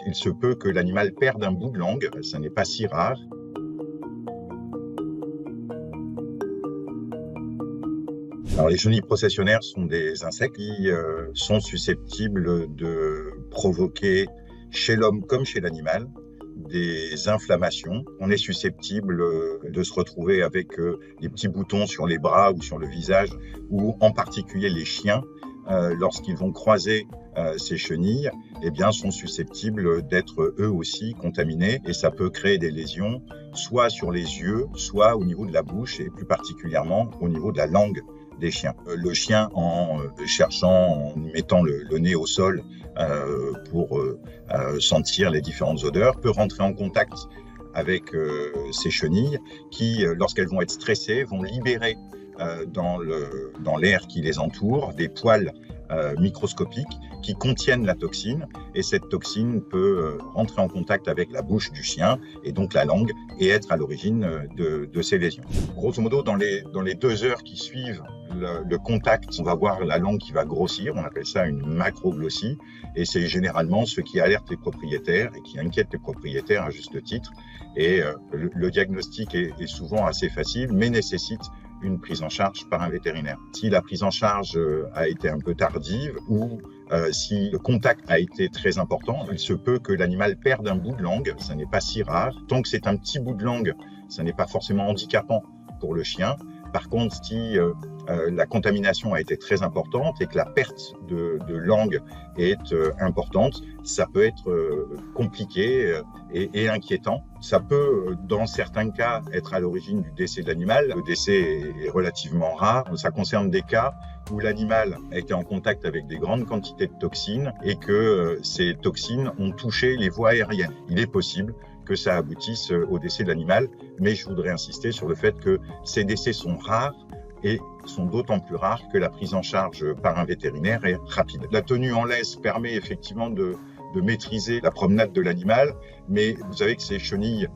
Il se peut que l'animal perde un bout de langue, ça n'est pas si rare. Alors, les chenilles processionnaires sont des insectes qui sont susceptibles de provoquer chez l'homme comme chez l'animal des inflammations. On est susceptible de se retrouver avec des petits boutons sur les bras ou sur le visage, ou en particulier les chiens, lorsqu'ils vont croiser ces chenilles, eh bien, sont susceptibles d'être eux aussi contaminés, et ça peut créer des lésions, soit sur les yeux, soit au niveau de la bouche, et plus particulièrement au niveau de la langue des chiens. Le chien, en mettant le nez au sol pour sentir les différentes odeurs, peut rentrer en contact avec ces chenilles qui, lorsqu'elles vont être stressées, vont libérer dans l'air qui les entoure des poils microscopiques qui contiennent la toxine, et cette toxine peut rentrer en contact avec la bouche du chien et donc la langue, et être à l'origine de ces lésions. Grosso modo, dans les 2 heures qui suivent le contact, on va voir la langue qui va grossir, on appelle ça une macroglossie, et c'est généralement ce qui alerte les propriétaires et qui inquiète les propriétaires à juste titre. Et le diagnostic est souvent assez facile, mais nécessite une prise en charge par un vétérinaire. Si la prise en charge a été un peu tardive, ou si le contact a été très important, il se peut que l'animal perde un bout de langue, ça n'est pas si rare. Tant que c'est un petit bout de langue, ça n'est pas forcément handicapant pour le chien. Par contre, si la contamination a été très importante et que la perte de langue est importante, ça peut être compliqué et inquiétant. Ça peut, dans certains cas, être à l'origine du décès de l'animal. Le décès est relativement rare. Ça concerne des cas où l'animal a été en contact avec des grandes quantités de toxines et que ces toxines ont touché les voies aériennes. Il est possible que ça aboutisse au décès de l'animal, mais je voudrais insister sur le fait que ces décès sont rares et sont d'autant plus rares que la prise en charge par un vétérinaire est rapide. La tenue en laisse permet effectivement de maîtriser la promenade de l'animal, mais vous savez que ces chenilles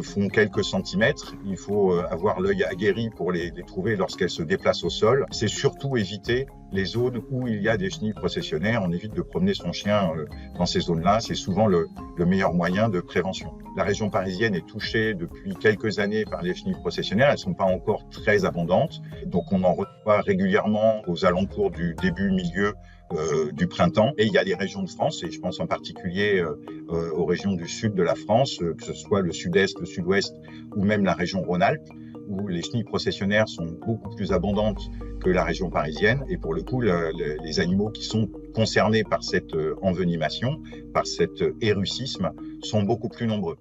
font quelques centimètres. Il faut avoir l'œil aguerri pour les trouver lorsqu'elles se déplacent au sol. C'est surtout éviter les zones où il y a des chenilles processionnaires. On évite de promener son chien dans ces zones-là. C'est souvent le meilleur moyen de prévention. La région parisienne est touchée depuis quelques années par les chenilles processionnaires. Elles ne sont pas encore très abondantes, donc on en reçoit régulièrement aux alentours du milieu du printemps. Et il y a des régions de France, et je pense en particulier aux régions du sud de la France, que ce soit le sud-est, le sud-ouest ou même la région Rhône-Alpes, où les chenilles processionnaires sont beaucoup plus abondantes que la région parisienne. Et pour le coup, les animaux qui sont concernés par cette envenimation, par cet érusisme, sont beaucoup plus nombreux.